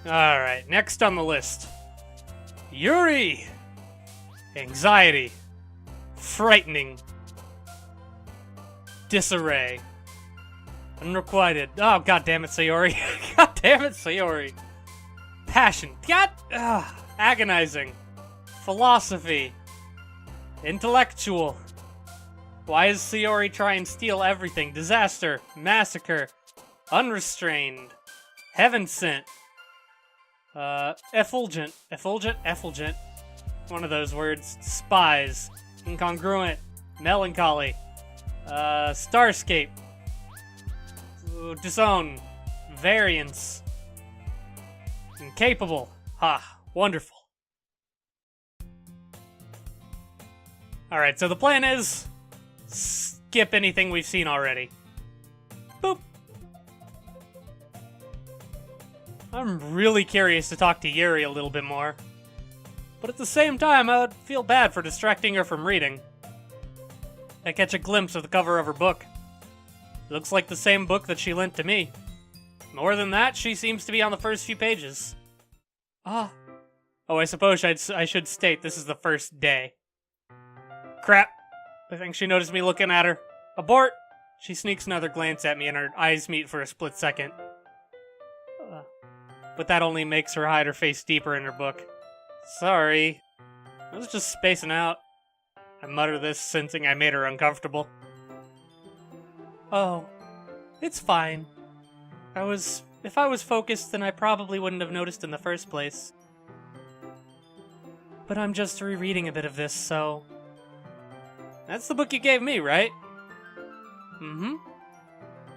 Alright, next on the list. Yuri! Anxiety. Frightening. Disarray. Unrequited. Oh, god damn it, Sayori. God damn it, Sayori. Passion. God. Agonizing. Philosophy. Intellectual. Why is Sayori trying to steal everything? Disaster. Massacre. Unrestrained. Heaven sent. Effulgent. Effulgent. One of those words. Spies. Incongruent. Melancholy. Starscape. Disown. Variance. Incapable. Ha. Wonderful. Alright, so the plan is skip anything we've seen already. Boop. I'm really curious to talk to Yuri a little bit more. But at the same time, I would feel bad for distracting her from reading. I catch a glimpse of the cover of her book. It looks like the same book that she lent to me. More than that, she seems to be on the first few pages. Oh, I suppose I should state this is the first day. Crap. I think she noticed me looking at her. Abort! She sneaks another glance at me and our eyes meet for a split second. But that only makes her hide her face deeper in her book. Sorry. I was just spacing out. I mutter this, sensing I made her uncomfortable. Oh, it's fine. If I was focused, then I probably wouldn't have noticed in the first place. But I'm just rereading a bit of this, so... That's the book you gave me, right? Mm-hmm.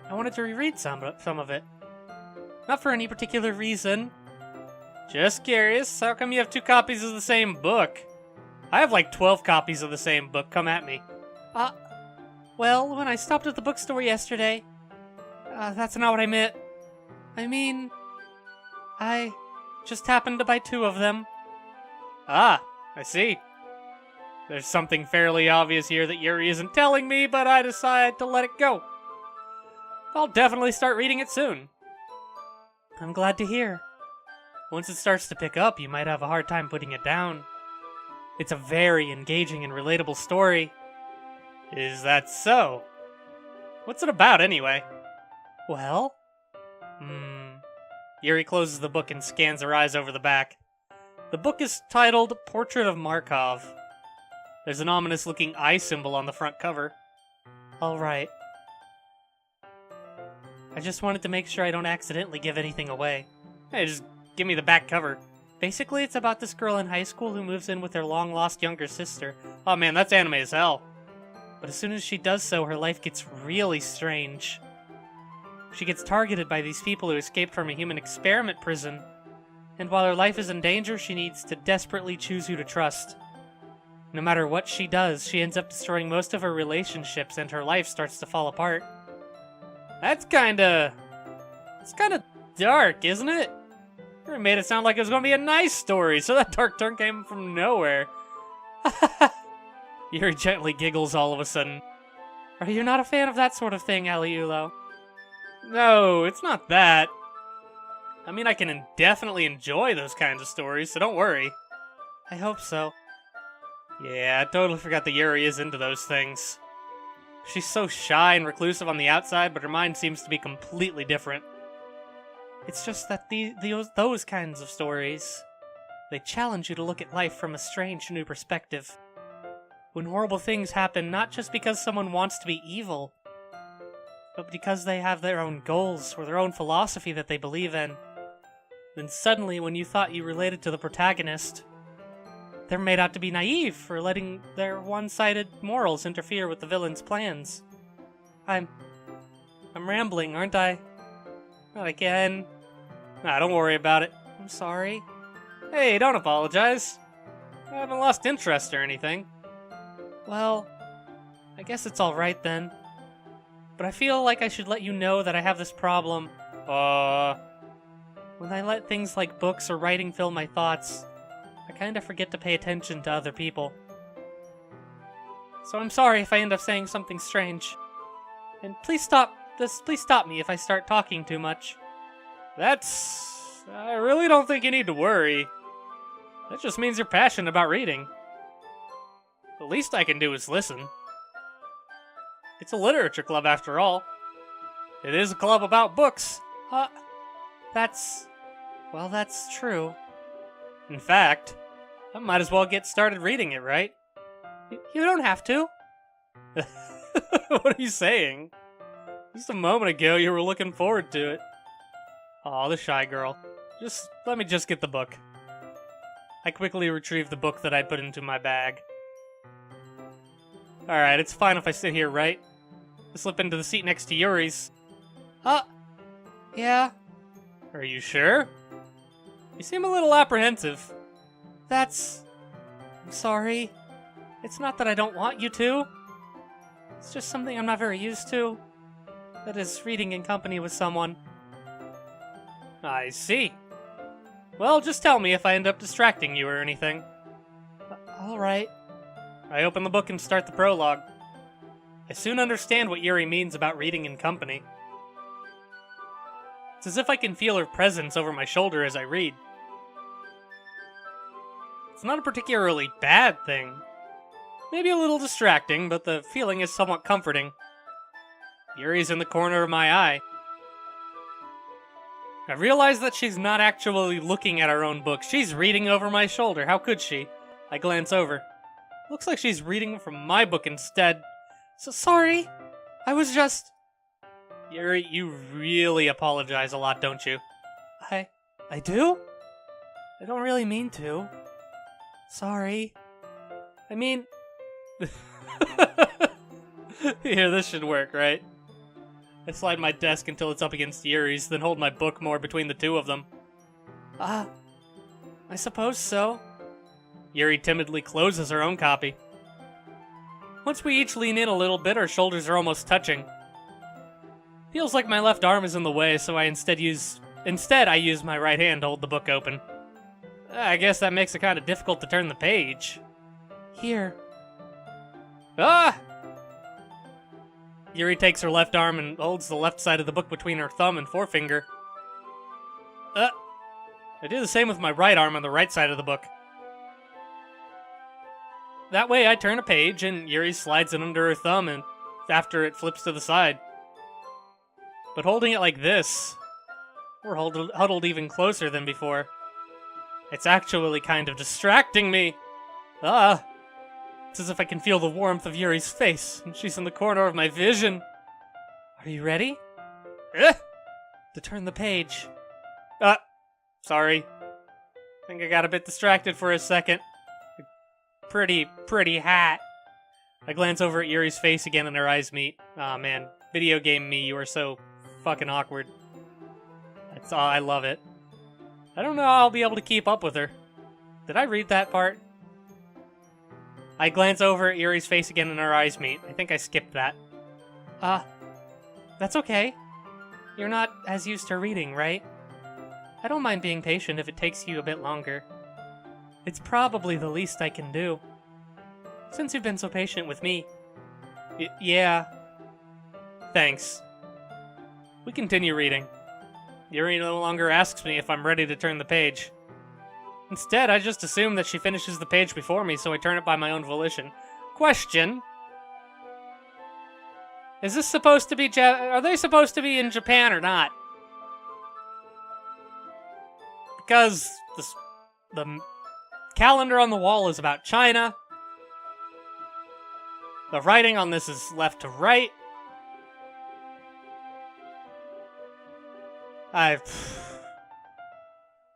I wanted to reread some of it. Not for any particular reason. Just curious, how come you have 2 copies of the same book? I have like 12 copies of the same book, come at me. Well, when I stopped at the bookstore yesterday... that's not what I meant. I mean... I just happened to buy 2 of them. Ah, I see. There's something fairly obvious here that Yuri isn't telling me, but I decide to let it go. I'll definitely start reading it soon. I'm glad to hear. Once it starts to pick up, you might have a hard time putting it down. It's a very engaging and relatable story. Is that so? What's it about, anyway? Well? Yuri closes the book and scans her eyes over the back. The book is titled Portrait of Markov. There's an ominous-looking eye symbol on the front cover. Alright. I just wanted to make sure I don't accidentally give anything away. Hey, just give me the back cover. Basically, it's about this girl in high school who moves in with her long-lost younger sister. Oh man, that's anime as hell. But as soon as she does so, her life gets really strange. She gets targeted by these people who escaped from a human experiment prison. And while her life is in danger, she needs to desperately choose who to trust. No matter what she does, she ends up destroying most of her relationships and her life starts to fall apart. It's kinda dark, isn't it? You made it sound like it was gonna be a nice story, so that dark turn came from nowhere. Yuri gently giggles all of a sudden. Are you not a fan of that sort of thing, Aliulo? No, it's not that. I mean, I can definitely enjoy those kinds of stories, so don't worry. I hope so. Yeah, I totally forgot that Yuri is into those things. She's so shy and reclusive on the outside, but her mind seems to be completely different. It's just that those kinds of stories, they challenge you to look at life from a strange new perspective. When horrible things happen, not just because someone wants to be evil, but because they have their own goals or their own philosophy that they believe in. Then suddenly, when you thought you related to the protagonist, they're made out to be naive for letting their one-sided morals interfere with the villain's plans. I'm rambling, aren't I? Not again. Nah, don't worry about it. I'm sorry. Hey, don't apologize. I haven't lost interest or anything. Well, I guess it's alright then. But I feel like I should let you know that I have this problem. When I let things like books or writing fill my thoughts, I kinda forget to pay attention to other people. So I'm sorry if I end up saying something strange. And please stop me if I start talking too much. That's I really don't think you need to worry. That just means you're passionate about reading. The least I can do is listen. It's a literature club after all. It is a club about books. That's true. In fact, I might as well get started reading it, right? You don't have to. What are you saying? Just a moment ago, you were looking forward to it. Aw, the shy girl. Let me just get the book. I quickly retrieved the book that I'd put into my bag. Alright, it's fine if I sit here, right? I slip into the seat next to Yuri's. Yeah. Are you sure? You seem a little apprehensive. I'm sorry. It's not that I don't want you to. It's just something I'm not very used to. That is, reading in company with someone. I see. Well, just tell me if I end up distracting you or anything. Alright. I open the book and start the prologue. I soon understand what Yuri means about reading in company. It's as if I can feel her presence over my shoulder as I read. It's not a particularly bad thing. Maybe a little distracting, but the feeling is somewhat comforting. Yuri's in the corner of my eye. I realize that she's not actually looking at her own book. She's reading over my shoulder. How could she? I glance over. Looks like she's reading from my book instead. So sorry. I was just... Yuri, you really apologize a lot, don't you? I do? I don't really mean to. Sorry. I mean... Here, this should work, right? I slide my desk until it's up against Yuri's, then hold my book more between the two of them. I suppose so. Yuri timidly closes her own copy. Once we each lean in a little bit, our shoulders are almost touching. Feels like my left arm is in the way, so I instead use my right hand to hold the book open. I guess that makes it kind of difficult to turn the page. Here. Yuri takes her left arm and holds the left side of the book between her thumb and forefinger. I do the same with my right arm on the right side of the book. That way I turn a page and Yuri slides it under her thumb and after it flips to the side. But holding it like this, we're huddled even closer than before. It's actually kind of distracting me. It's as if I can feel the warmth of Yuri's face, and she's in the corner of my vision. Are you ready? To turn the page. Sorry. I think I got a bit distracted for a second. Pretty hat. I glance over at Yuri's face again and our eyes meet. Aw, man. Video game me, you are so fucking awkward. That's all, I love it. I don't know how I'll be able to keep up with her. Did I read that part? I glance over at Yuri's face again and our eyes meet. I think I skipped that. That's okay. You're not as used to reading, right? I don't mind being patient if it takes you a bit longer. It's probably the least I can do. Since you've been so patient with me. Yeah. Thanks. We continue reading. Yuri no longer asks me if I'm ready to turn the page. Instead, I just assume that she finishes the page before me, so I turn it by my own volition. Question. Is this supposed to be are they supposed to be in Japan or not? Because the calendar on the wall is about China. The writing on this is left to right. I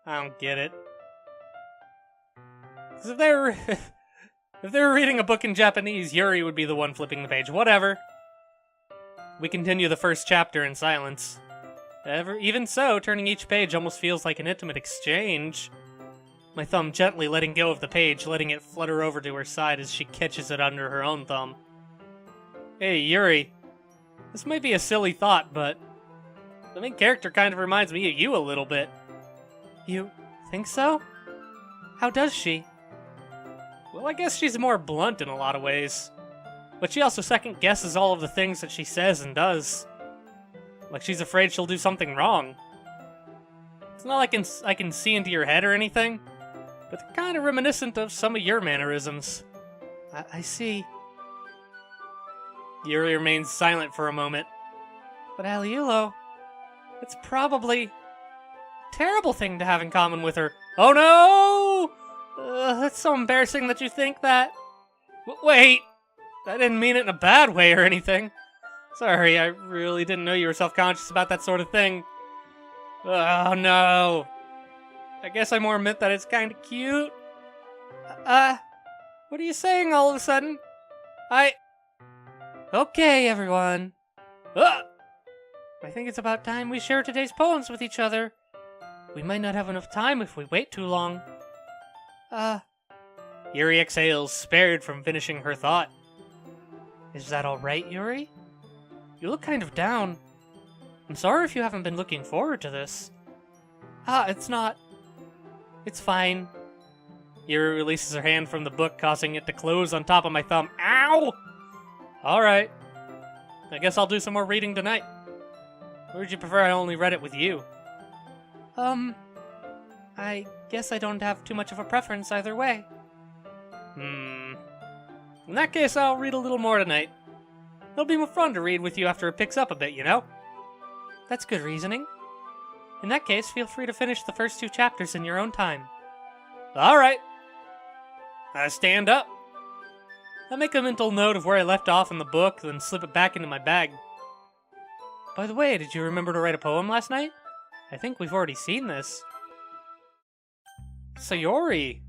don't get it. 'Cause if they were reading a book in Japanese, Yuri would be the one flipping the page. Whatever. We continue the first chapter in silence. Even so, turning each page almost feels like an intimate exchange. My thumb gently letting go of the page, letting it flutter over to her side as she catches it under her own thumb. Hey, Yuri. This might be a silly thought, but the main character kind of reminds me of you a little bit. You think so? How does she? Well, I guess she's more blunt in a lot of ways. But she also second-guesses all of the things that she says and does. Like she's afraid she'll do something wrong. It's not like I can see into your head or anything, but they're kind of reminiscent of some of your mannerisms. I see. Yuri remains silent for a moment. But Aliulo, it's probably a terrible thing to have in common with her. Oh no! That's so embarrassing that you think that. Wait! I didn't mean it in a bad way or anything. Sorry, I really didn't know you were self-conscious about that sort of thing. Oh no. I guess I more meant that it's kind of cute. What are you saying all of a sudden? Okay, everyone. I think it's about time we share today's poems with each other. We might not have enough time if we wait too long. Yuri exhales, spared from finishing her thought. Is that alright, Yuri? You look kind of down. I'm sorry if you haven't been looking forward to this. It's not. It's fine. Yuri releases her hand from the book, causing it to close on top of my thumb. Ow! Alright. I guess I'll do some more reading tonight. Or would you prefer I only read it with you? I guess I don't have too much of a preference either way. In that case, I'll read a little more tonight. It'll be more fun to read with you after it picks up a bit, you know? That's good reasoning. In that case, feel free to finish the first 2 chapters in your own time. Alright. I stand up. I'll make a mental note of where I left off in the book, then slip it back into my bag. By the way, did you remember to write a poem last night? I think we've already seen this. Sayori!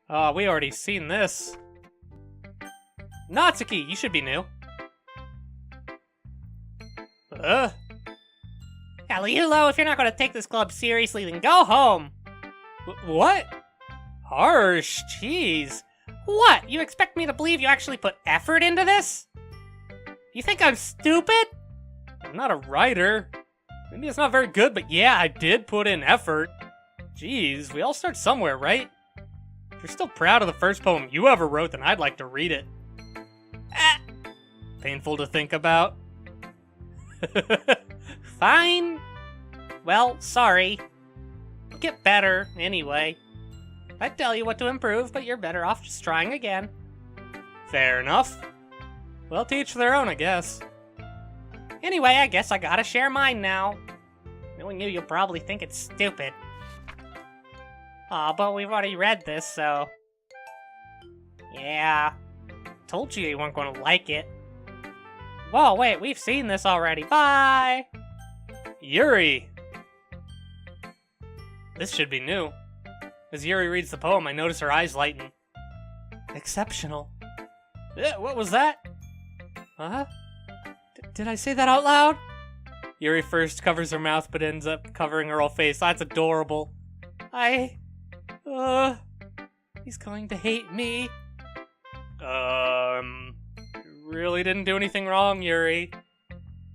Oh, we already seen this. Natsuki, you should be new. Aliulo, if you're not going to take this club seriously, then go home. What? Harsh, jeez. What? You expect me to believe you actually put effort into this? You think I'm stupid? I'm not a writer. Maybe it's not very good, but yeah, I did put in effort. Jeez, we all start somewhere, right? If you're still proud of the first poem you ever wrote, then I'd like to read it. Painful to think about. Fine. Well, sorry. Get better, anyway. I'd tell you what to improve, but you're better off just trying again. Fair enough. Well, to each their own, I guess. Anyway, I guess I gotta share mine now. Knowing you, you'll probably think it's stupid. Aw, but we've already read this, so... Yeah. Told you weren't gonna like it. Whoa, wait, we've seen this already. Bye! Yuri! This should be new. As Yuri reads the poem, I notice her eyes lighten. Exceptional. What was that? Huh? Did I say that out loud? Yuri first covers her mouth, but ends up covering her whole face. That's adorable. He's going to hate me. Really didn't do anything wrong, Yuri.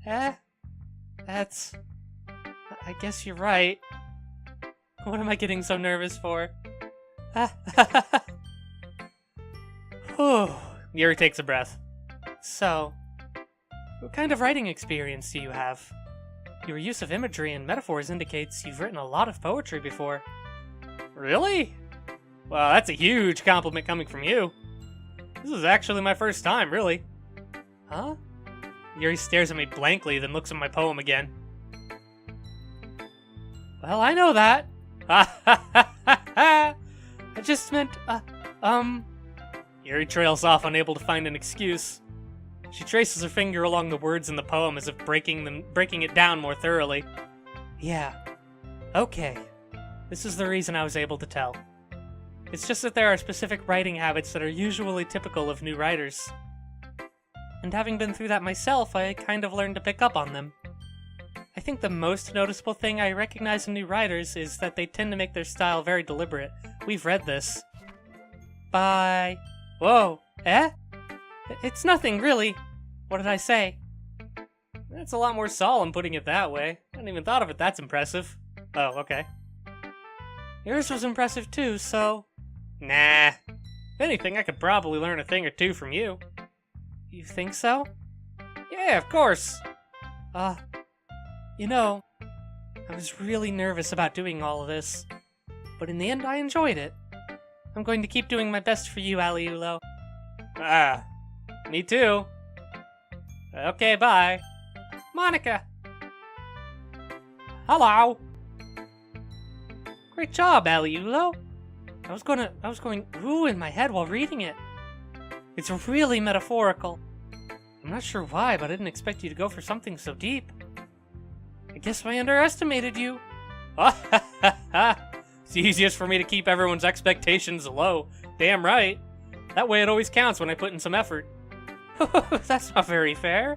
I guess you're right. What am I getting so nervous for? Whew. Yuri takes a breath. So, what kind of writing experience do you have? Your use of imagery and metaphors indicates you've written a lot of poetry before. Really? Well, that's a huge compliment coming from you. This is actually my first time, really. Huh? Yuri stares at me blankly, then looks at my poem again. Well, I know that. I just meant, Yuri trails off, unable to find an excuse. She traces her finger along the words in the poem as if breaking it down more thoroughly. Yeah. Okay. This is the reason I was able to tell. It's just that there are specific writing habits that are usually typical of new writers. And having been through that myself, I kind of learned to pick up on them. I think the most noticeable thing I recognize in new writers is that they tend to make their style very deliberate. We've read this. Bye. Whoa. It's nothing, really. What did I say? That's a lot more solemn putting it that way. I hadn't even thought of it that's impressive. Oh, okay. Yours was impressive too, so... Nah. If anything, I could probably learn a thing or two from you. You think so? Yeah, of course. You know, I was really nervous about doing all of this, but in the end I enjoyed it. I'm going to keep doing my best for you, Aliulo. Ah, me too. Okay, bye. Monica! Hello! Great job, Aliulo. I was going ooh in my head while reading it. It's really metaphorical. I'm not sure why, but I didn't expect you to go for something so deep. I guess I underestimated you. It's easiest for me to keep everyone's expectations low. Damn right. That way it always counts when I put in some effort. That's not very fair.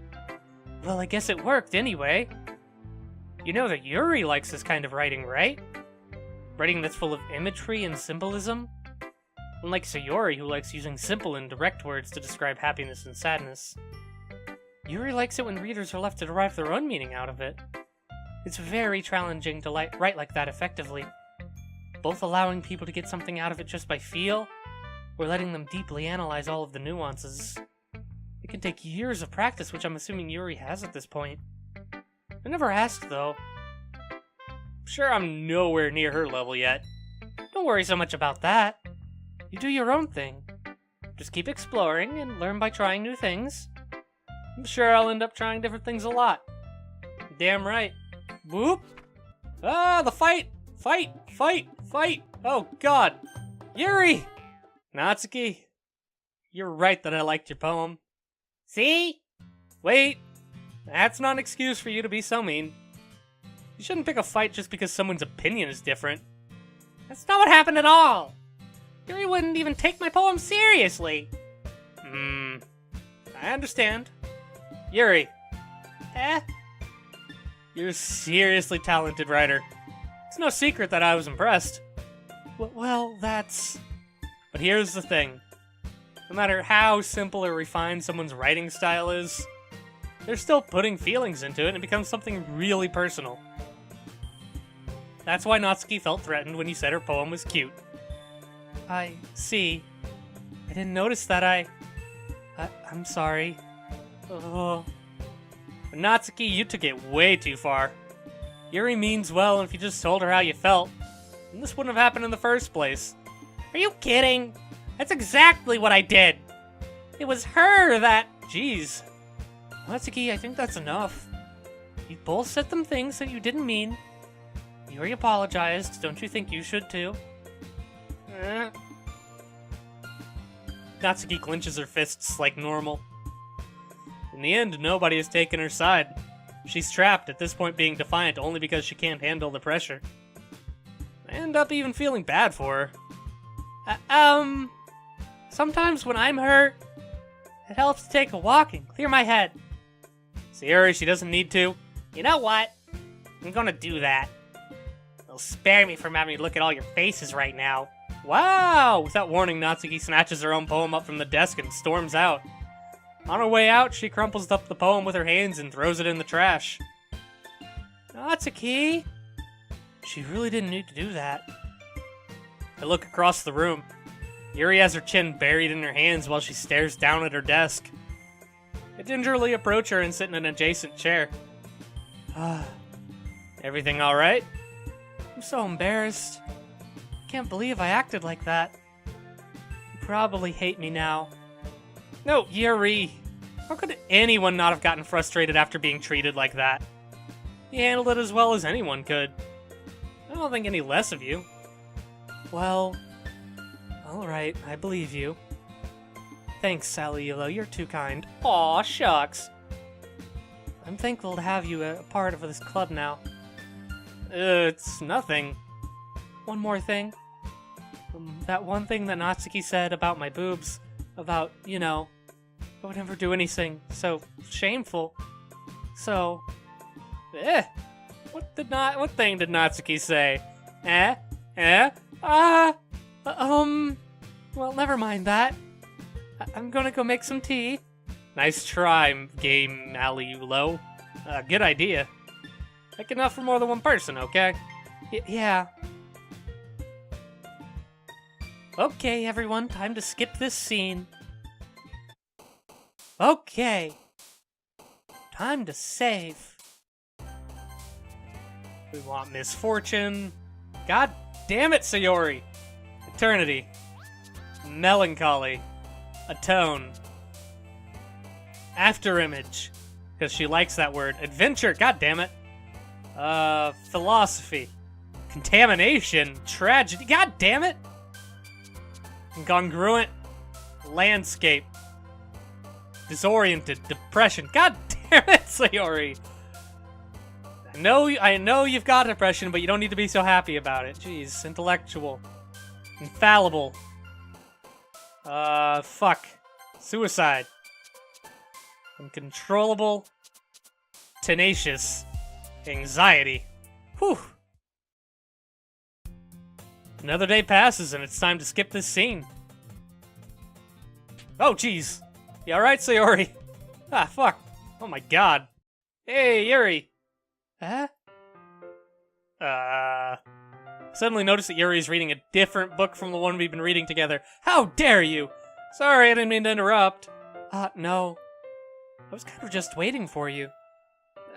Well, I guess it worked anyway. You know that Yuri likes this kind of writing, right? Writing that's full of imagery and symbolism? Unlike Sayori, who likes using simple and direct words to describe happiness and sadness. Yuri likes it when readers are left to derive their own meaning out of it. It's very challenging to write like that effectively, both allowing people to get something out of it just by feel, or letting them deeply analyze all of the nuances. It can take years of practice, which I'm assuming Yuri has at this point. I never asked, though. Sure, I'm nowhere near her level yet. Don't worry so much about that. You do your own thing. Just keep exploring and learn by trying new things. I'm sure I'll end up trying different things a lot. Damn right. Whoop! Ah, the fight! Fight! Fight! Fight! Oh, God! Yuri! Natsuki, you're right that I liked your poem. See? Wait! That's not an excuse for you to be so mean. You shouldn't pick a fight just because someone's opinion is different. That's not what happened at all! Yuri wouldn't even take my poem seriously! I understand. Yuri. You're a seriously talented writer. It's no secret that I was impressed. Well, that's... But here's the thing. No matter how simple or refined someone's writing style is, they're still putting feelings into it and it becomes something really personal. That's why Natsuki felt threatened when you said her poem was cute. I see. I didn't notice that I'm sorry. Oh. But Natsuki, you took it way too far. Yuri means well, and if you just told her how you felt, then this wouldn't have happened in the first place. Are you kidding? That's exactly what I did. It was her that... Jeez. Natsuki, I think that's enough. You both said some things that you didn't mean. Yuri apologized. Don't you think you should too? Natsuki clenches her fists like normal. In the end, nobody has taken her side. She's trapped, at this point being defiant only because she can't handle the pressure. I end up even feeling bad for her. Sometimes when I'm hurt, it helps to take a walk and clear my head. Sayori, she doesn't need to. You know what? I'm gonna do that. It'll spare me from having to look at all your faces right now. Wow! Without warning, Natsuki snatches her own poem up from the desk and storms out. On her way out, she crumples up the poem with her hands and throws it in the trash. Natsuki? She really didn't need to do that. I look across the room. Yuri has her chin buried in her hands while she stares down at her desk. I gingerly approach her and sit in an adjacent chair. Everything alright? I'm so embarrassed. Can't believe I acted like that. You probably hate me now. No, Yuri. How could anyone not have gotten frustrated after being treated like that? You handled it as well as anyone could. I don't think any less of you. Well, alright, I believe you. Thanks, Aliulo, you're too kind. Aw, shucks. I'm thankful to have you a part of this club now. It's nothing. One more thing. That one thing that Natsuki said about my boobs, about, you know, I would never do anything so shameful. So, what thing did Natsuki say? Well, never mind that. I'm gonna go make some tea. Nice try, game Aliulo. Good idea. Make enough for more than one person, okay? Yeah. Okay, everyone, time to skip this scene. Okay. Time to save. We want misfortune. God damn it, Sayori. Eternity. Melancholy. Atone. Afterimage. Because she likes that word. Adventure. God damn it. Philosophy. Contamination. Tragedy. God damn it. Incongruent. Landscape. Disoriented. Depression. God damn it, Sayori. I know you've got depression, but you don't need to be so happy about it. Jeez. Intellectual. Infallible. Fuck. Suicide. Uncontrollable. Tenacious. Anxiety. Whew. Another day passes and it's time to skip this scene. Oh, jeez. You alright, Sayori? Ah, fuck. Oh my god. Hey, Yuri. Huh? Suddenly noticed that Yuri is reading a different book from the one we've been reading together. How dare you! Sorry, I didn't mean to interrupt. No. I was kind of just waiting for you.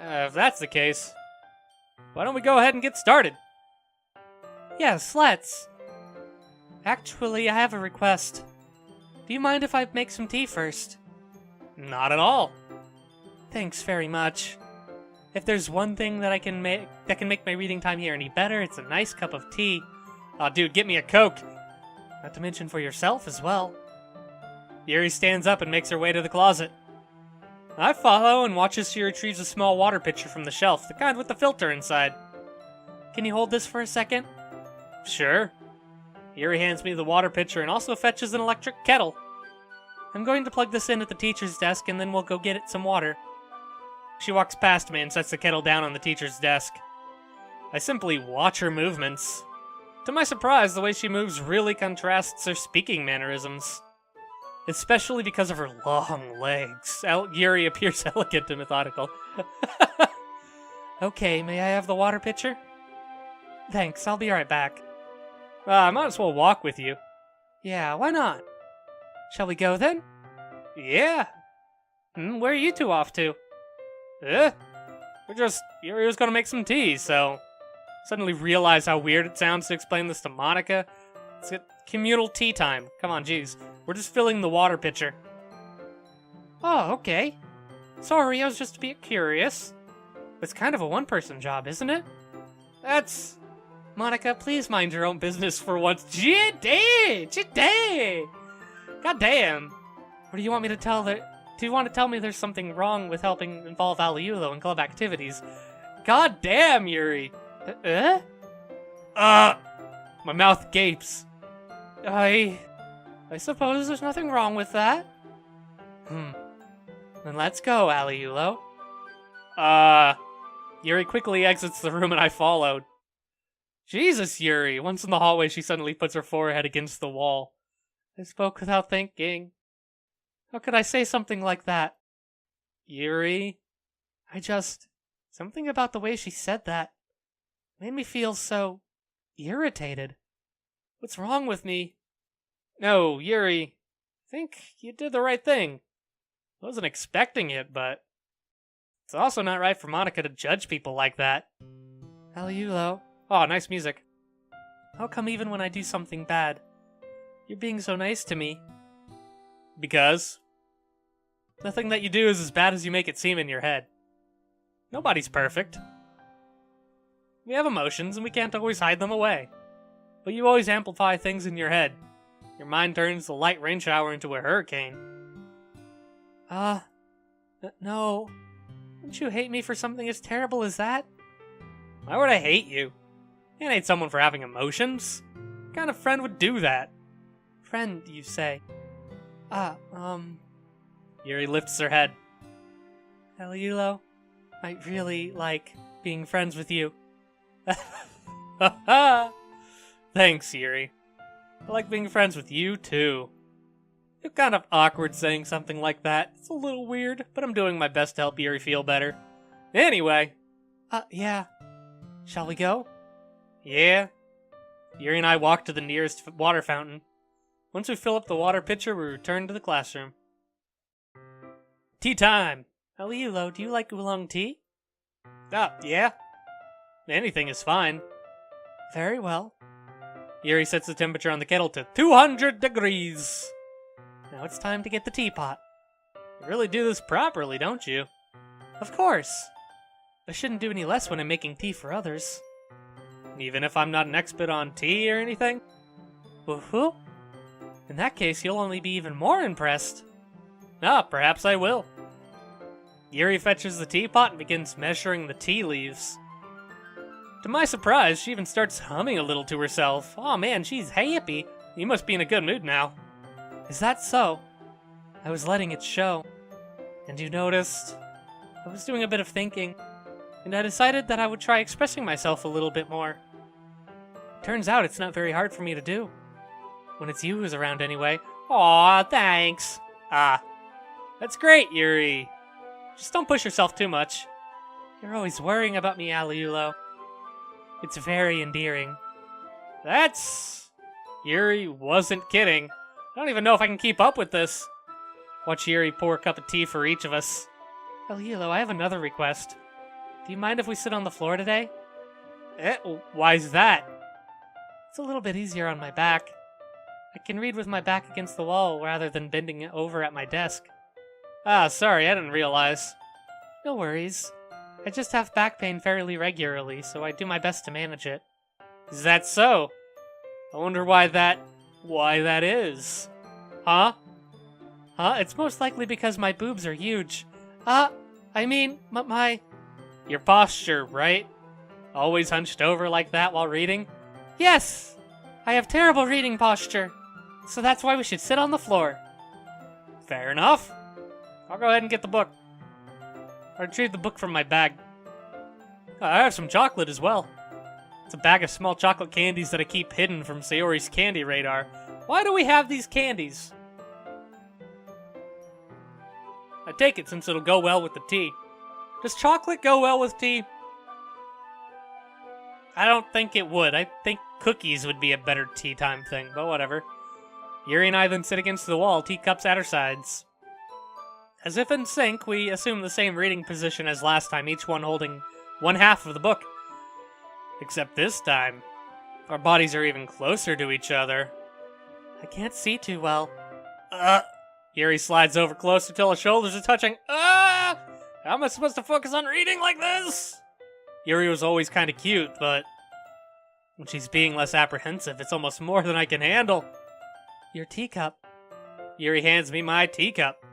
If that's the case, why don't we go ahead and get started? Yes, let's. Actually, I have a request. Do you mind if I make some tea first? Not at all. Thanks very much. If there's one thing that can make my reading time here any better, it's a nice cup of tea. Aw, dude, get me a Coke. Not to mention for yourself as well. Yuri stands up and makes her way to the closet. I follow and watch as she retrieves a small water pitcher from the shelf, the kind with the filter inside. Can you hold this for a second? Sure. Yuri hands me the water pitcher and also fetches an electric kettle. I'm going to plug this in at the teacher's desk and then we'll go get it some water. She walks past me and sets the kettle down on the teacher's desk. I simply watch her movements. To my surprise, the way she moves really contrasts her speaking mannerisms. Especially because of her long legs. Yuri appears elegant and methodical. Okay, may I have the water pitcher? Thanks, I'll be right back. I might as well walk with you. Yeah, why not? Shall we go then? Yeah. Where are you two off to? Yuri was gonna make some tea, so... Suddenly realize how weird it sounds to explain this to Monica. It's communal tea time. Come on, jeez. We're just filling the water pitcher. Oh, okay. Sorry, I was just a bit curious. It's kind of a one-person job, isn't it? That's... Monica, please mind your own business for once. Jiddy! God damn. What do you want me to tell her? Do you want to tell me there's something wrong with helping involve Aliulo in club activities? God damn, Yuri. My mouth gapes. I suppose there's nothing wrong with that. Then let's go, Aliulo. Yuri quickly exits the room and I followed. Jesus, Yuri. Once in the hallway, she suddenly puts her forehead against the wall. I spoke without thinking. How could I say something like that? Yuri? Something about the way she said that made me feel so irritated. What's wrong with me? No, Yuri. I think you did the right thing. I wasn't expecting it, but it's also not right for Monica to judge people like that. Aliulo. Oh, nice music. How come even when I do something bad, you're being so nice to me? Because nothing that you do is as bad as you make it seem in your head. Nobody's perfect. We have emotions and we can't always hide them away. But you always amplify things in your head. Your mind turns the light rain shower into a hurricane. No. Don't you hate me for something as terrible as that? Why would I hate you? I can't hate someone for having emotions. What kind of friend would do that? Friend, you say? Yuri lifts her head. Aliulo, I really like being friends with you. Thanks, Yuri. I like being friends with you, too. You're kind of awkward saying something like that. It's a little weird, but I'm doing my best to help Yuri feel better. Anyway. Yeah. Shall we go? Yeah. Yuri and I walk to the nearest water fountain. Once we fill up the water pitcher, we return to the classroom. Tea time! Aliulo, do you like oolong tea? Yeah. Anything is fine. Very well. Yuri sets the temperature on the kettle to 200 degrees. Now it's time to get the teapot. You really do this properly, don't you? Of course. I shouldn't do any less when I'm making tea for others. Even if I'm not an expert on tea or anything? Woohoo! In that case, you'll only be even more impressed. Ah, perhaps I will. Yuri fetches the teapot and begins measuring the tea leaves. To my surprise, she even starts humming a little to herself. Oh man, she's happy. You must be in a good mood now. Is that so? I was letting it show. And you noticed? I was doing a bit of thinking, and I decided that I would try expressing myself a little bit more. Turns out it's not very hard for me to do. When it's you who's around anyway. Aw, thanks. Ah, that's great, Yuri. Just don't push yourself too much. You're always worrying about me, Aliulo. It's very endearing. Yuri wasn't kidding. I don't even know if I can keep up with this. Watch Yuri pour a cup of tea for each of us. Aliulo, I have another request. Do you mind if we sit on the floor today? Why's that? It's a little bit easier on my back. I can read with my back against the wall rather than bending over at my desk. Ah, sorry, I didn't realize. No worries. I just have back pain fairly regularly, so I do my best to manage it. Is that so? I wonder why that is. Huh? It's most likely because my boobs are huge. I mean, Your posture, right? Always hunched over like that while reading? Yes! I have terrible reading posture. So that's why we should sit on the floor. Fair enough. I'll go ahead and get the book. I retrieved the book from my bag. I have some chocolate as well. It's a bag of small chocolate candies that I keep hidden from Sayori's candy radar. Why do we have these candies? I take it since it'll go well with the tea. Does chocolate go well with tea? I don't think it would. I think cookies would be a better tea time thing, but whatever. Yuri and I then sit against the wall, teacups at our sides. As if in sync, we assume the same reading position as last time, each one holding one half of the book. Except this time, our bodies are even closer to each other. I can't see too well. Yuri slides over closer till her shoulders are touching. How am I supposed to focus on reading like this? Yuri was always kind of cute, but when she's being less apprehensive, it's almost more than I can handle. Your teacup. Yuri hands me my teacup.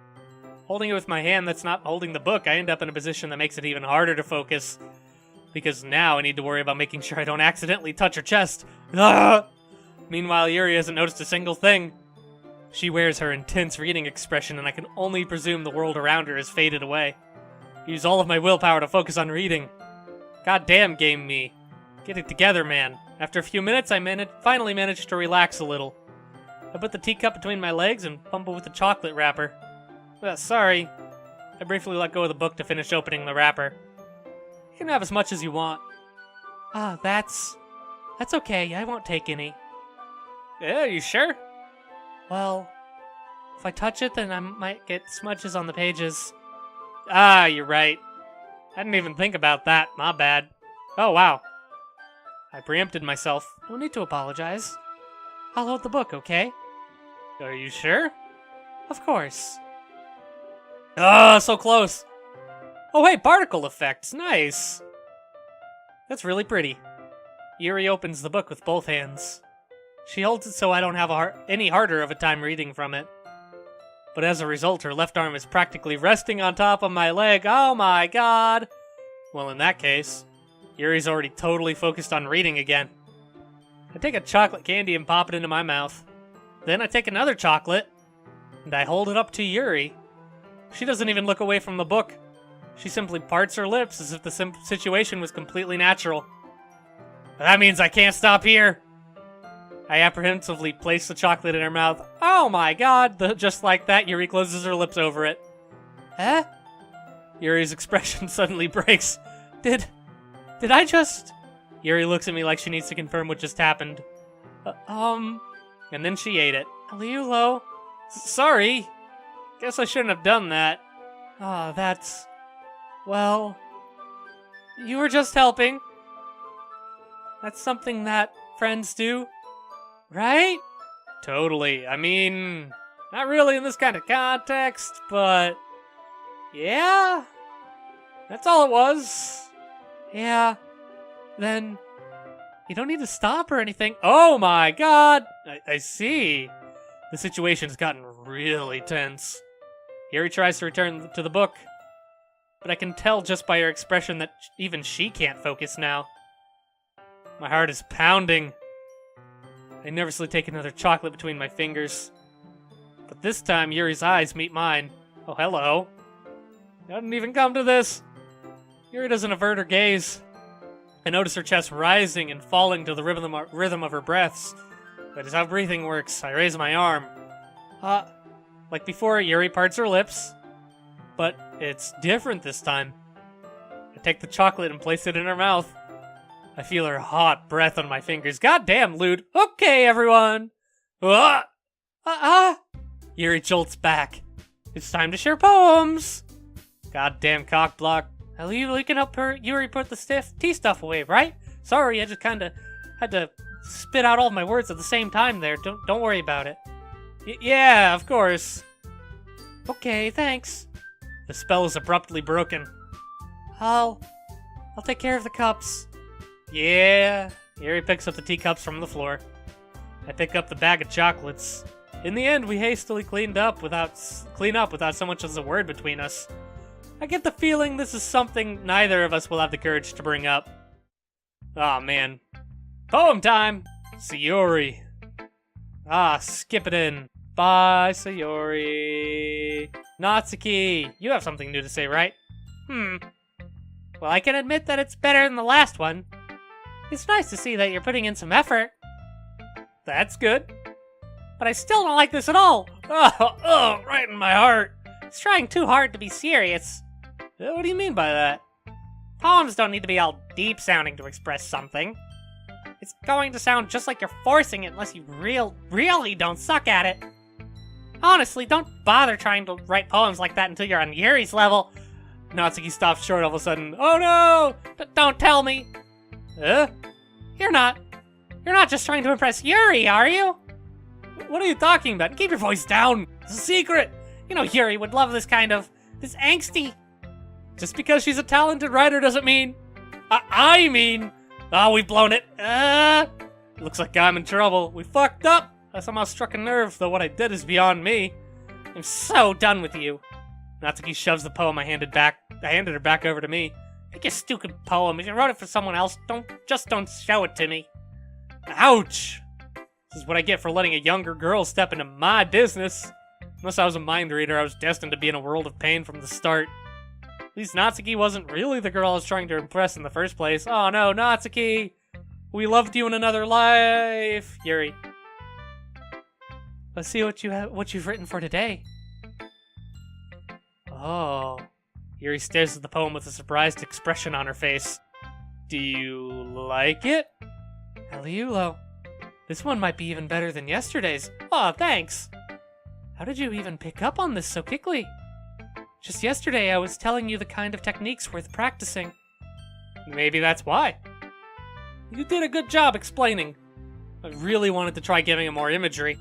Holding it with my hand that's not holding the book, I end up in a position that makes it even harder to focus. Because now I need to worry about making sure I don't accidentally touch her chest. Meanwhile, Yuri hasn't noticed a single thing. She wears her intense reading expression, and I can only presume the world around her has faded away. I use all of my willpower to focus on reading. Goddamn game me. Get it together, man. After a few minutes, I finally managed to relax a little. I put the teacup between my legs and fumbled with the chocolate wrapper. Sorry. I briefly let go of the book to finish opening the wrapper. You can have as much as you want. That's okay. I won't take any. Yeah, you sure? Well, if I touch it, then I might get smudges on the pages. You're right. I didn't even think about that. My bad. Oh, wow. I preempted myself. No need to apologize. I'll hold the book, okay? Are you sure? Of course. So close. Oh, hey, particle effects. Nice. That's really pretty. Yuri opens the book with both hands. She holds it so I don't have any harder of a time reading from it. But as a result, her left arm is practically resting on top of my leg. Oh my god! Well, in that case, Yuri's already totally focused on reading again. I take a chocolate candy and pop it into my mouth. Then I take another chocolate, and I hold it up to Yuri. She doesn't even look away from the book. She simply parts her lips as if the situation was completely natural. That means I can't stop here! I apprehensively place the chocolate in her mouth. Oh my god! Just like that, Yuri closes her lips over it. Huh? Yuri's expression suddenly breaks. Did I just... Yuri looks at me like she needs to confirm what just happened. And then she ate it. Aliulo. Sorry. Guess I shouldn't have done that. That's... Well... You were just helping. That's something that friends do, right? Totally. I mean, not really in this kind of context, but yeah, that's all it was. Yeah, then you don't need to stop or anything. Oh my god! I see. The situation's gotten really tense. Yuri tries to return to the book, but I can tell just by her expression that even she can't focus now. My heart is pounding. I nervously take another chocolate between my fingers. But this time, Yuri's eyes meet mine. Oh, hello. I didn't even come to this. Yuri doesn't avert her gaze. I notice her chest rising and falling to the rhythm of her breaths. That is how breathing works. I raise my arm. Like before, Yuri parts her lips. But it's different this time. I take the chocolate and place it in her mouth. I feel her hot breath on my fingers. Goddamn, Lude. Okay, everyone. Yuri jolts back. It's time to share poems. Goddamn cockblock. Aliulo, you can help Yuri put the stiff tea stuff away, right? Sorry, I just kinda had to spit out all of my words at the same time there. Don't worry about it. Yeah, of course. Okay, thanks. The spell is abruptly broken. I'll take care of the cups. Yeah. Yuri picks up the teacups from the floor. I pick up the bag of chocolates. In the end, we hastily clean up without so much as a word between us. I get the feeling this is something neither of us will have the courage to bring up. Aw, man. Poem time! Sayori. Skip it in. Bye, Sayori. Natsuki, you have something new to say, right? Well, I can admit that it's better than the last one. It's nice to see that you're putting in some effort. That's good. But I still don't like this at all. Oh, right in my heart. It's trying too hard to be serious. What do you mean by that? Poems don't need to be all deep-sounding to express something. It's going to sound just like you're forcing it unless you really don't suck at it. Honestly, don't bother trying to write poems like that until you're on Yuri's level. Natsuki stops short all of a sudden. Oh no! Don't tell me! You're not just trying to impress Yuri, are you? What are you talking about? Keep your voice down! It's a secret! You know Yuri would love this angsty... Just because she's a talented writer doesn't mean... we've blown it. Looks like I'm in trouble. We fucked up. I somehow struck a nerve, though what I did is beyond me. I'm so done with you. Natsuki shoves the poem I handed her back over to me. Pick your stupid poem. If you wrote it for someone else, don't show it to me. Ouch! This is what I get for letting a younger girl step into my business. Unless I was a mind reader, I was destined to be in a world of pain from the start. At least Natsuki wasn't really the girl I was trying to impress in the first place. Oh no, Natsuki! We loved you in another life! Yuri. Let's see what you've written for today. Oh. Yuri stares at the poem with a surprised expression on her face. Do you like it? Aliulo. This one might be even better than yesterday's. Aw, thanks! How did you even pick up on this so quickly? Just yesterday I was telling you the kind of techniques worth practicing. Maybe that's why. You did a good job explaining. I really wanted to try giving it more imagery.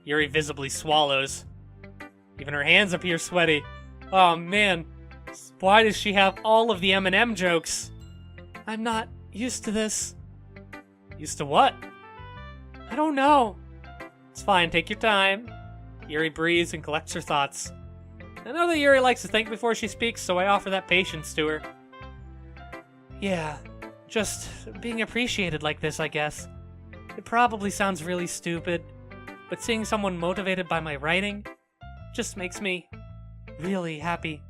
Yuri visibly swallows. Even her hands appear sweaty. Oh man, why does she have all of the M&M jokes? I'm not used to this. Used to what? I don't know. It's fine, take your time. Yuri breathes and collects her thoughts. I know that Yuri likes to think before she speaks, so I offer that patience to her. Yeah, just being appreciated like this, I guess. It probably sounds really stupid, but seeing someone motivated by my writing just makes me really happy.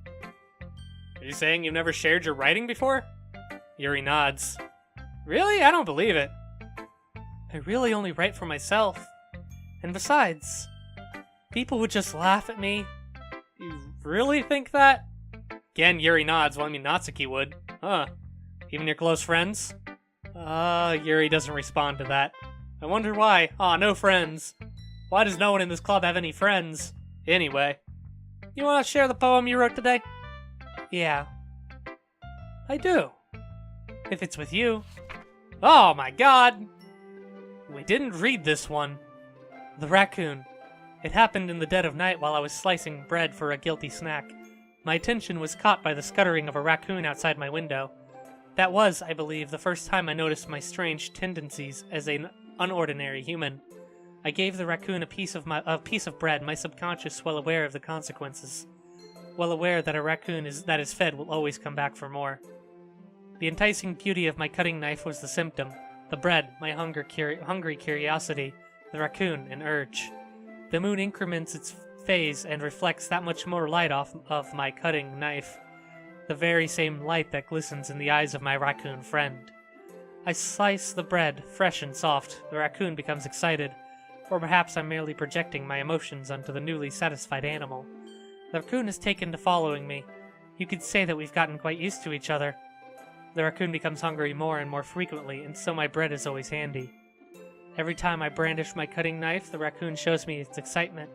Are you saying you've never shared your writing before? Yuri nods. Really? I don't believe it. I really only write for myself. And besides, people would just laugh at me. You really think that? Again, Yuri nods. Well, I mean, Natsuki would. Huh. Even your close friends? Yuri doesn't respond to that. I wonder why. No friends. Why does no one in this club have any friends? Anyway. You want to share the poem you wrote today? Yeah. I do. If it's with you. Oh my god! We didn't read this one. The raccoon. It happened in the dead of night while I was slicing bread for a guilty snack. My attention was caught by the scuttering of a raccoon outside my window. That was, I believe, the first time I noticed my strange tendencies as an unordinary human. I gave the raccoon a piece of bread, my subconscious well aware of the consequences. Well aware that a raccoon that is fed will always come back for more. The enticing beauty of my cutting knife was the symptom. The bread, my hungry curiosity. The raccoon, an urge. The moon increments its phase and reflects that much more light off of my cutting knife. The very same light that glistens in the eyes of my raccoon friend. I slice the bread, fresh and soft. The raccoon becomes excited. Or perhaps I'm merely projecting my emotions onto the newly satisfied animal. The raccoon has taken to following me. You could say that we've gotten quite used to each other. The raccoon becomes hungry more and more frequently, and so my bread is always handy. Every time I brandish my cutting knife, the raccoon shows me its excitement.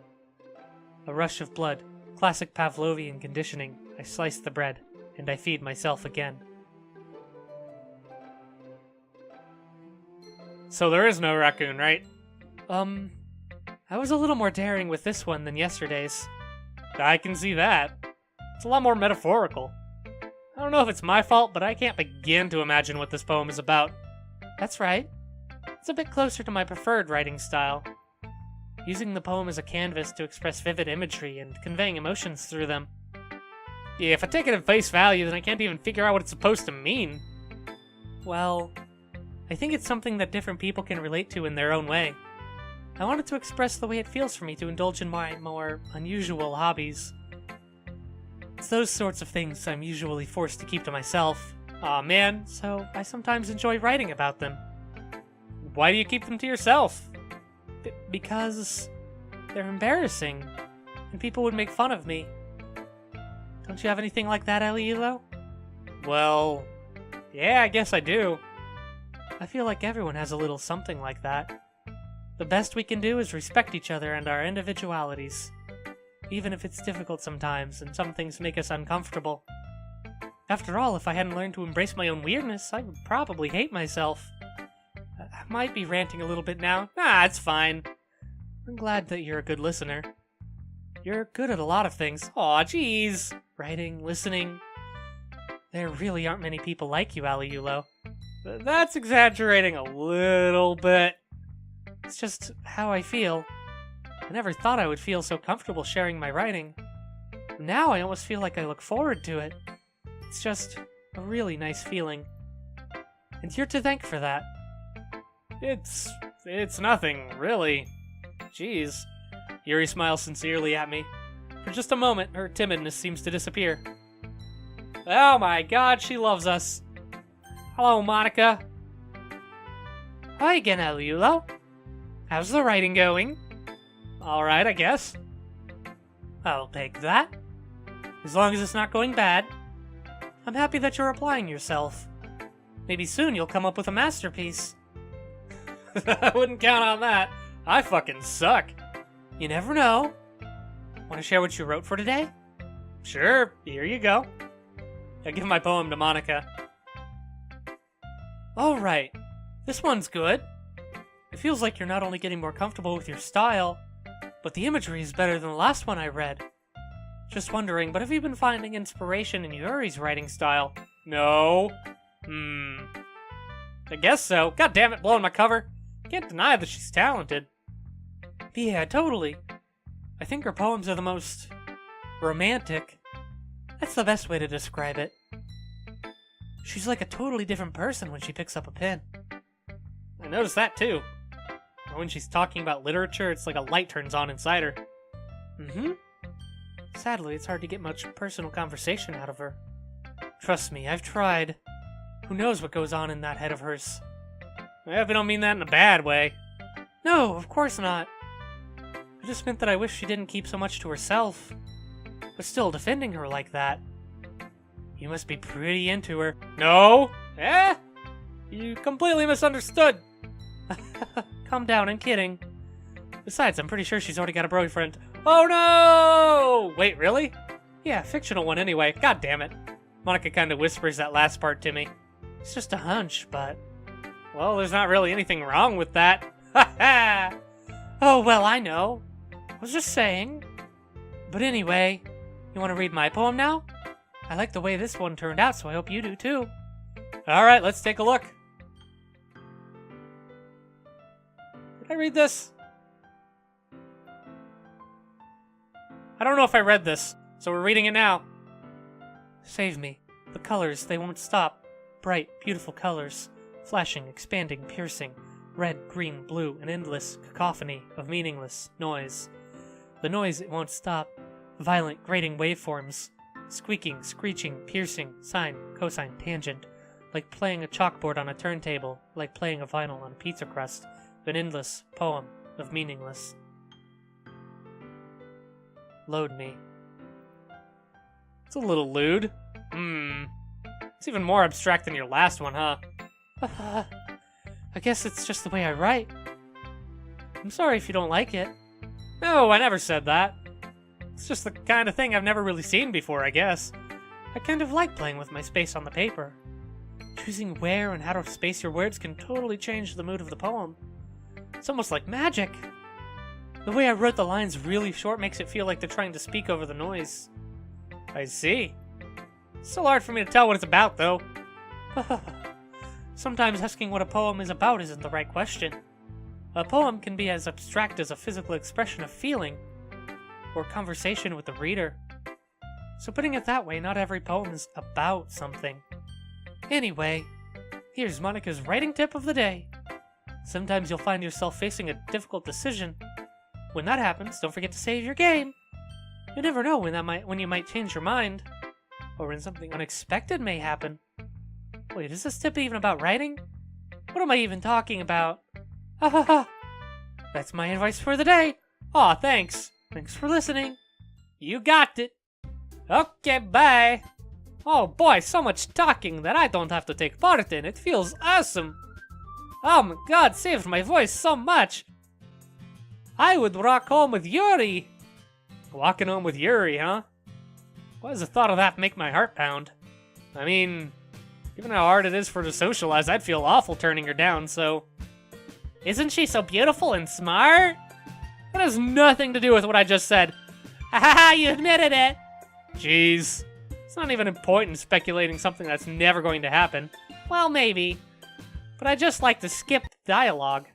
A rush of blood. Classic Pavlovian conditioning. I slice the bread, and I feed myself again. So there is no raccoon, right? I was a little more daring with this one than yesterday's. I can see that. It's a lot more metaphorical. I don't know if it's my fault, but I can't begin to imagine what this poem is about. That's right. It's a bit closer to my preferred writing style. Using the poem as a canvas to express vivid imagery and conveying emotions through them. Yeah, if I take it at face value, then I can't even figure out what it's supposed to mean. Well, I think it's something that different people can relate to in their own way. I wanted to express the way it feels for me to indulge in my more unusual hobbies. It's those sorts of things I'm usually forced to keep to myself. Aw man, so I sometimes enjoy writing about them. Why do you keep them to yourself? Because they're embarrassing, and people would make fun of me. Don't you have anything like that, Aliulo? Well, yeah, I guess I do. I feel like everyone has a little something like that. The best we can do is respect each other and our individualities. Even if it's difficult sometimes, and some things make us uncomfortable. After all, if I hadn't learned to embrace my own weirdness, I would probably hate myself. I might be ranting a little bit now. Nah, it's fine. I'm glad that you're a good listener. You're good at a lot of things. Aw, jeez. Writing, listening. There really aren't many people like you, Aliulo. That's exaggerating a little bit. It's just how I feel. I never thought I would feel so comfortable sharing my writing. Now I almost feel like I look forward to it. It's just a really nice feeling. And you're to thank for that. It's nothing, really. Jeez. Yuri smiles sincerely at me. For just a moment, her timidness seems to disappear. Oh my god, she loves us. Hello, Monica. Hi again, Aliulo. How's the writing going? Alright, I guess. I'll take that. As long as it's not going bad. I'm happy that you're applying yourself. Maybe soon you'll come up with a masterpiece. I wouldn't count on that. I fucking suck. You never know. Want to share what you wrote for today? Sure, here you go. I give my poem to Monica. Alright, this one's good. It feels like you're not only getting more comfortable with your style, but the imagery is better than the last one I read. Just wondering, but have you been finding inspiration in Yuri's writing style? No. I guess so. God damn it, blowing my cover. Can't deny that she's talented. Yeah, totally. I think her poems are the most romantic. That's the best way to describe it. She's like a totally different person when she picks up a pen. I noticed that too. Or when she's talking about literature, it's like a light turns on inside her. Sadly, it's hard to get much personal conversation out of her. Trust me, I've tried. Who knows what goes on in that head of hers? I hope you don't mean that in a bad way. No, of course not. I just meant that I wish she didn't keep so much to herself. But still, defending her like that. You must be pretty into her. No? Eh? You completely misunderstood. Calm down, I'm kidding. Besides, I'm pretty sure she's already got a boyfriend. Oh no! Wait, really? Yeah, fictional one anyway. God damn it. Monica kind of whispers that last part to me. It's just a hunch, but Well, there's not really anything wrong with that. Ha ha! Oh, well, I know. I was just saying. But anyway, you want to read my poem now? I like the way this one turned out, so I hope you do too. Alright, let's take a look. Did I read this? I don't know if I read this, so we're reading it now. Save me. The colors, they won't stop. Bright, beautiful colors. Flashing, expanding, piercing. Red, green, blue, an endless cacophony of meaningless noise. The noise, it won't stop. Violent, grating waveforms. Squeaking, screeching, piercing, sine, cosine, tangent. Like playing a chalkboard on a turntable. Like playing a vinyl on a pizza crust. An endless poem of meaningless. Load me. It's a little lewd. It's even more abstract than your last one, huh? I guess it's just the way I write. I'm sorry if you don't like it. No, I never said that. It's just the kind of thing I've never really seen before, I guess. I kind of like playing with my space on the paper. Choosing where and how to space your words can totally change the mood of the poem. It's almost like magic. The way I wrote the lines really short makes it feel like they're trying to speak over the noise. I see. It's still hard for me to tell what it's about, though. Sometimes asking what a poem is about isn't the right question. A poem can be as abstract as a physical expression of feeling, or conversation with the reader. So putting it that way, not every poem is about something. Anyway, here's Monica's writing tip of the day. Sometimes you'll find yourself facing a difficult decision. When that happens, don't forget to save your game. You never know when you might change your mind, or when something unexpected may happen. Wait, is this tip even about writing? What am I even talking about? Ha ha ha! That's my advice for the day. Aw, thanks. Thanks for listening. You got it. Okay, bye. Oh boy, so much talking that I don't have to take part in. It feels awesome. Oh my god, saved my voice so much. I would rock home with Yuri. Walking home with Yuri, huh? Why does the thought of that make my heart pound? I mean, given how hard it is for her to socialize, I'd feel awful turning her down, so... Isn't she so beautiful and smart? That has nothing to do with what I just said. Haha, you admitted it! Jeez. It's not even a point in speculating something that's never going to happen. Well, maybe. But I just like to skip dialogue.